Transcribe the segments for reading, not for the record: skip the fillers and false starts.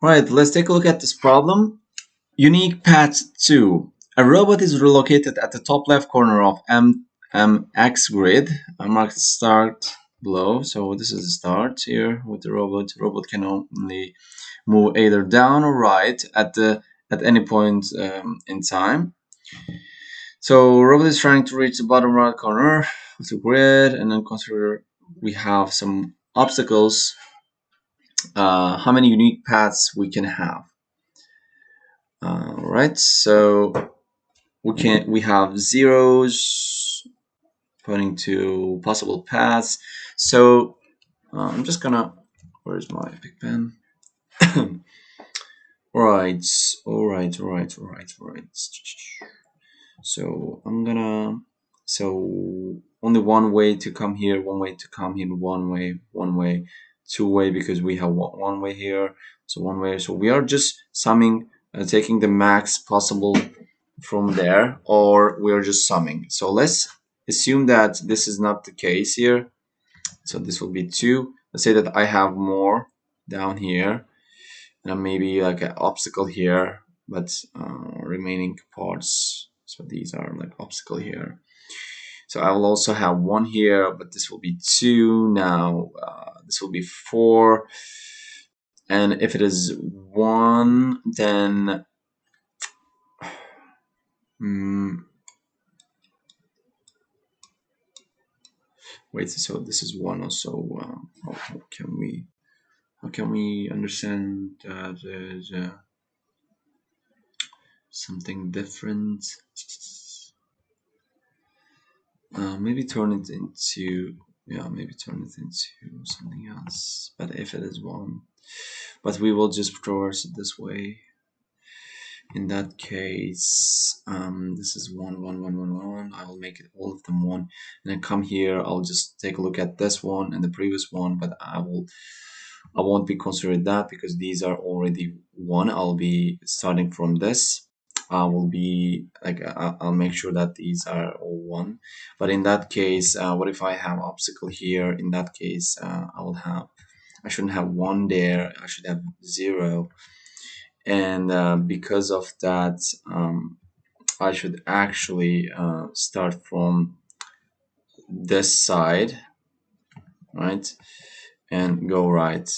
Right, let's take a look at this problem. Unique path 2. A robot is relocated at the top left corner of MX grid. Mark the start below. So this is the start here with the robot. The robot can only move either down or right at any point in time. So robot is trying to reach the bottom right corner of the grid, and then consider we have some obstacles. How many unique paths we can have? Right, so we have zeros pointing to possible paths. So I'm just gonna, where's my big pen? Right, all right. So I'm gonna, so only one way to come here, one way to come here, one way, two way, because we have one way here, so one way. So we are just summing, taking the max possible from there, or we're just summing. So let's assume that this is not the case here. So this will be 2. Let's say that I have more down here, and maybe like an obstacle here, but remaining parts. So these are like obstacle here. So I will also have 1 here, but this will be 2 now. This will be 4. And if it is 1, then wait, so this is 1 also. How can we understand that there's something different? Maybe turn it into, yeah, maybe turn it into something else. But if it is 1, but we will just traverse it this way. In that case, this is 1, 1, 1, 1, 1. I will make it all of them 1, and then come here. I'll just take a look at this one and the previous one, but I won't be considering that because these are already 1. I'll be starting from this. I will be like, I'll make sure that these are all 1. But in that case, what if I have obstacle here? In that case, I shouldn't have 1 there. I should have 0. And because of that, I should actually start from this side, right, and go right.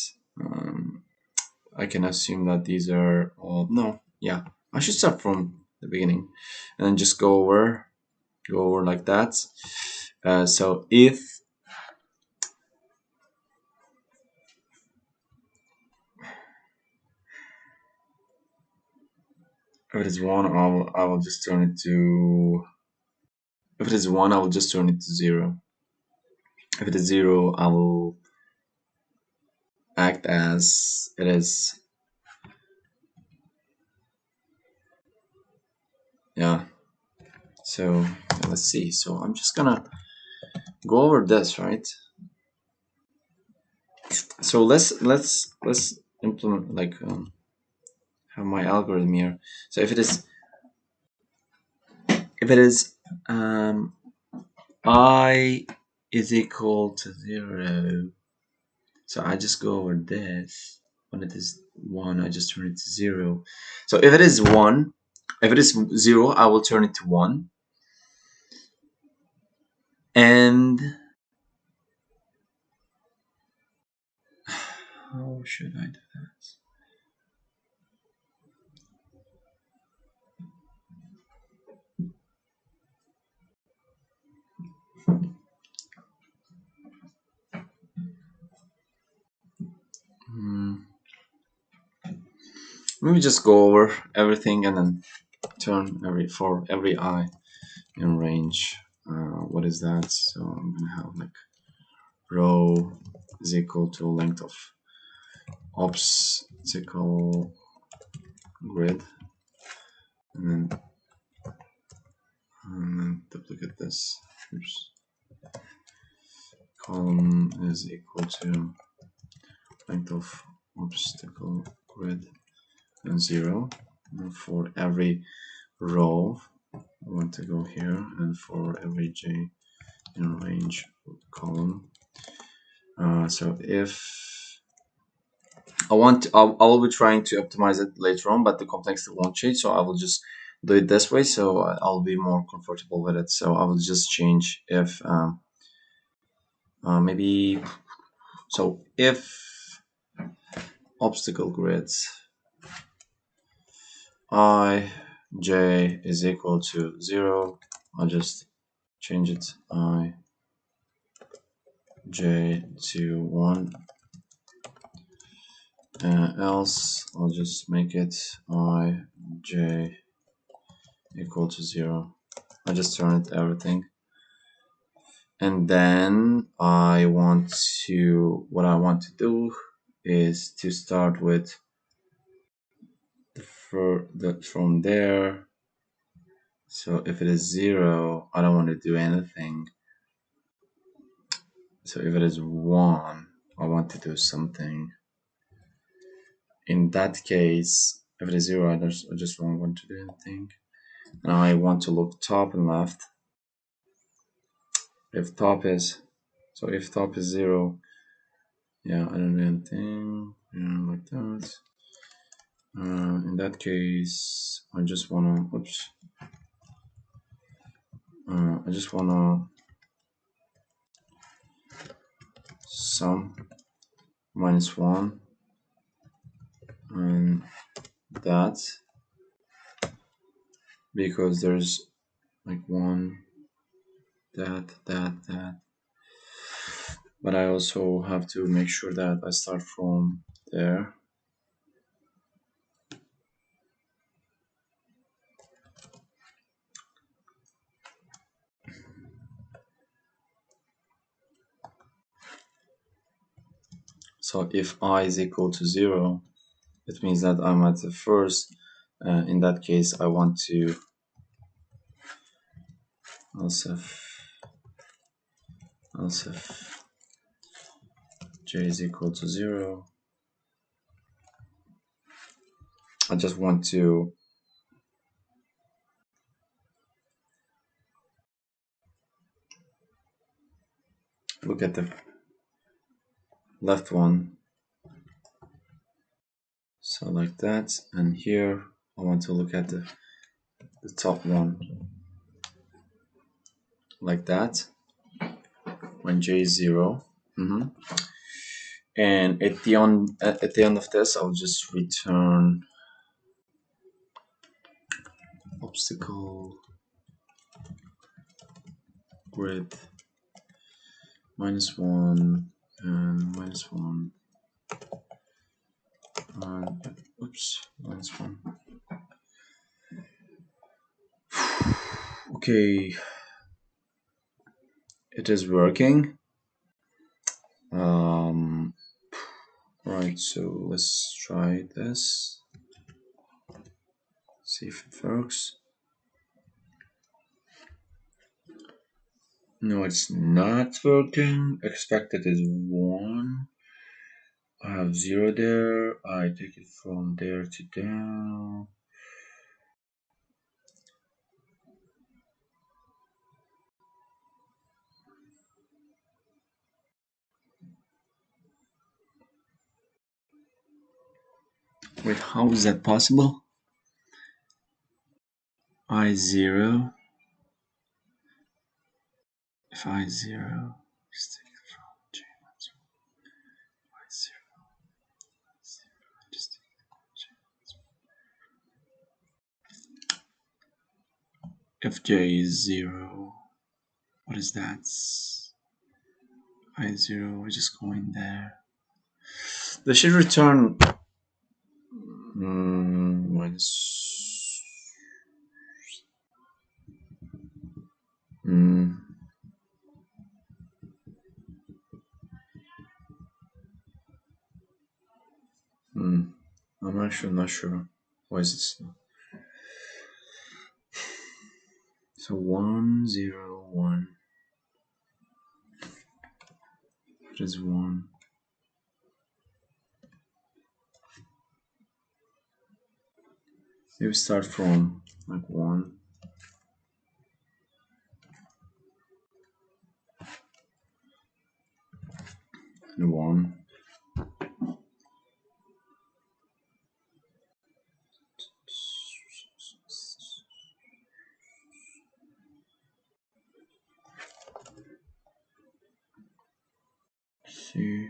I can assume that these are all, no, yeah, I should start from the beginning and then just go over like that. So if it is 1, I will just turn it to, if it is 1, I will just turn it to 0. If it is 0, I will act as it is. Yeah, so let's see. So I'm just gonna go over this, right? So let's implement, like, have my algorithm here. So if it is I is equal to 0, so I just go over this. When it is 1, I just turn it to 0. So if it is 1, if it is 0, I will turn it to 1. And how should I do that? Maybe just go over everything and then turn for every I in range. What is that? So I'm gonna have like row is equal to length of obstacle grid, and then duplicate this. Oops. Column is equal to length of obstacle grid and 0. And for every row, I want to go here, and for every j in range column. So if I will be trying to optimize it later on, but the complexity won't change, so I will just do it this way, so I'll be more comfortable with it. So I will just change if maybe, so if obstacle grids I j is equal to 0, I'll just change it I j to 1, else I'll just make it I j equal to 0. I just turn it everything, and then what I want to do is to start with from there. So if it is 0, I don't want to do anything. So if it is 1, I want to do something. In that case, if it is 0, I just don't want to do anything. Now I want to look top and left. If top is 0, yeah, I don't do anything. Yeah, like that. In that case, I just wanna, I just wanna sum -1 and that, because there's like 1, that, but I also have to make sure that I start from there. So if I is equal to 0, it means that I'm at the first. In that case, I want to also j is equal to 0. I just want to look at the left one, so like that, and here I want to look at the top one like that when j is 0. And at the end of this, I'll just return obstacle grid -1 and -1 and -1. Okay, it is working. Right, so let's try this, see if it works. No, it's not working. Expected is 1. I have 0 there. I take it from there to down. Wait, how is that possible? I0. If I0, just take it from J minus 1. I0, just take it from J minus 1. If J is 0, what is that? I0, we just go in there. They should return minus. I'm actually not sure. Why is it? So 1, 0, 1. It is 1. Maybe start from like 1. And 1. see.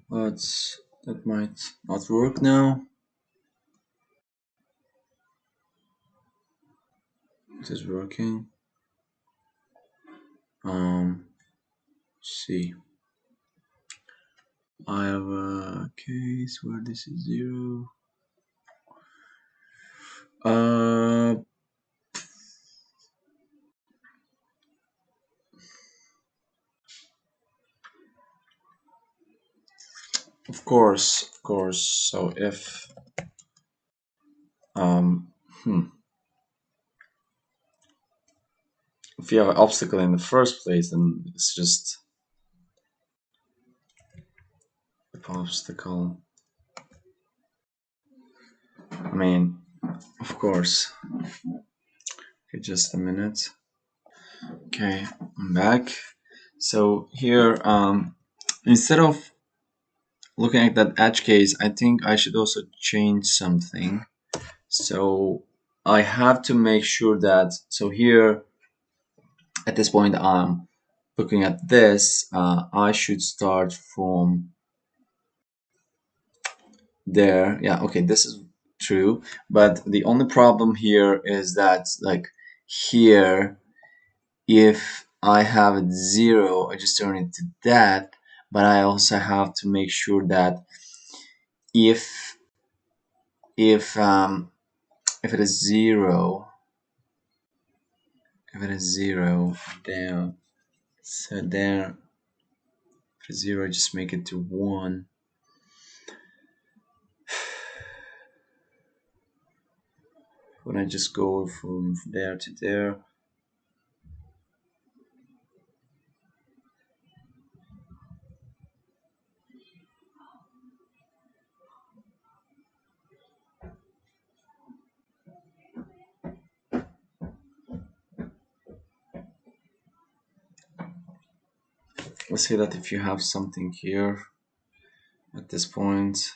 But that might not work now. It is working. See. I have a case where this is 0. Of course. So if if you have an obstacle in the first place, then it's just obstacle. I mean, of course. Okay, just a minute. Okay, I'm back. So here, instead of looking at that edge case, I think I should also change something. So I have to make sure that, so here at this point I'm looking at this, I should start from there. Yeah, okay, this is true, but the only problem here is that, like, here, if I have it 0, I just turn it to that, but I also have to make sure that if if it is 0, then so there, for 0, just make it to 1. When I just go from there to there, let's say that if you have something here at this point,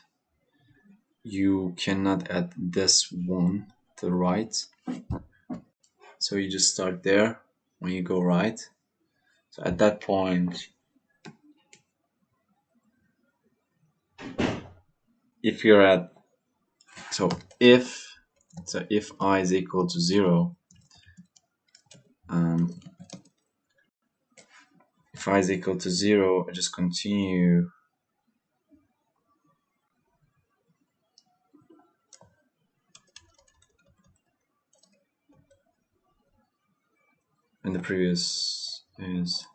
you cannot add this one to the right, so you just start there when you go right. So at that point, if you're at, so if I is equal to 0, if I is equal to 0, I just continue in the previous is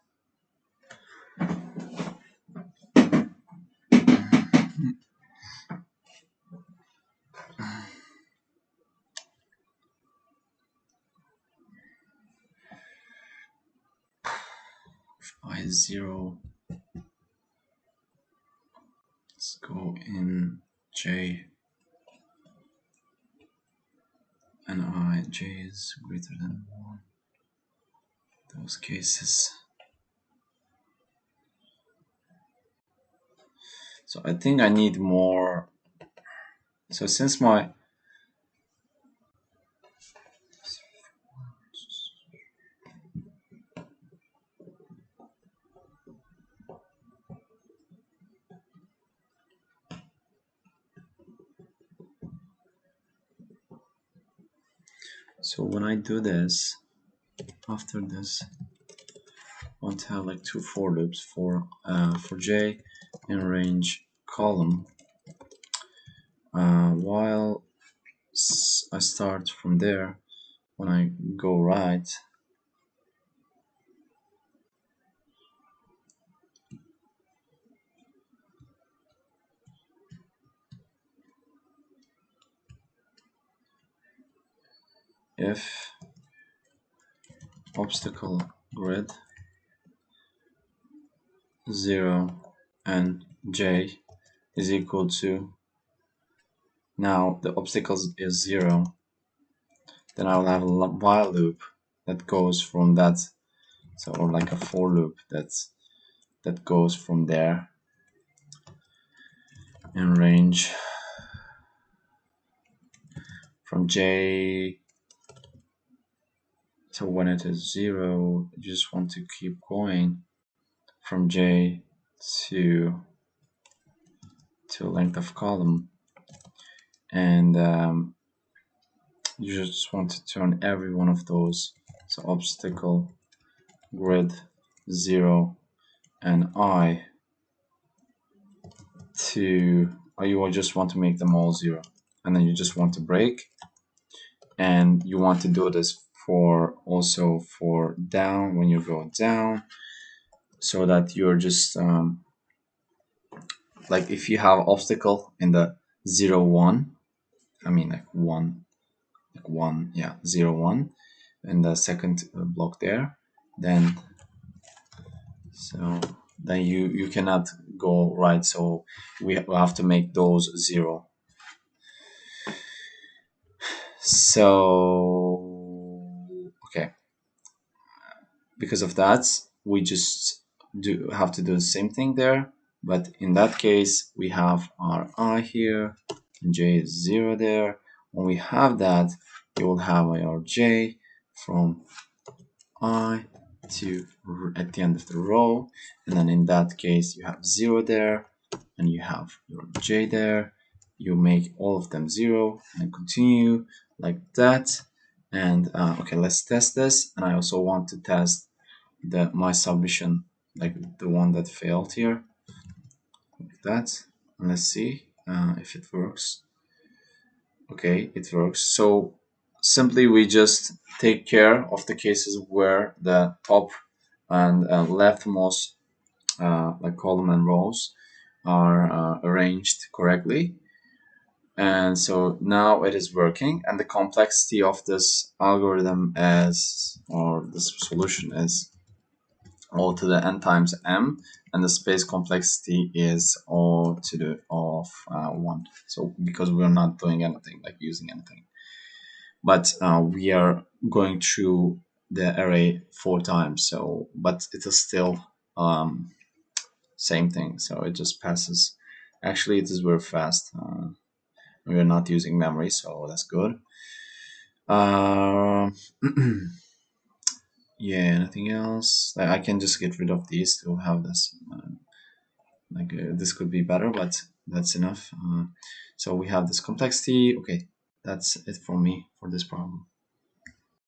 I is 0. Let's go in J and J is greater than 1. Those cases. So I think I need more. So since my so when I do this, after this, I want to have like 2 for loops for J in range column, while I start from there. When I go right, if obstacle grid 0 and J is equal to, now the obstacles is 0, then I will have a while loop that goes from that, so, or like a for loop that goes from there in range from J. So when it is 0, you just want to keep going from j to length of column, and you just want to turn every one of those, so obstacle grid 0 and I to, or you will just want to make them all 0, and then you just want to break, and you want to do this for also for down when you go down, so that you're just like if you have obstacle in the 0 1, I mean like 1, like 1, yeah, 0 1 in the second block there, then so then you cannot go right, so we have to make those 0. So okay, because of that we just do have to do the same thing there, but in that case we have our I here and j is 0 there. When we have that, you will have your j from I to at the end of the row, and then in that case you have 0 there and you have your j there. You make all of them 0 and continue like that. And okay, let's test this, and I also want to test my submission, like the one that failed here, like that, and let's see if it works. Okay, it works. So simply we just take care of the cases where the top and leftmost like column and rows are arranged correctly, and so now it is working, and the complexity of this algorithm is, or this solution is, O to the n times m, and the space complexity is O to the O of 1. So because we're not doing anything, like using anything, but we are going through the array 4 times, so but it is still same thing, so it just passes. Actually, it is very fast. We are not using memory, so that's good. Yeah, anything else? I can just get rid of these to have this. This could be better, but that's enough. So we have this complexity. Okay, that's it for me for this problem.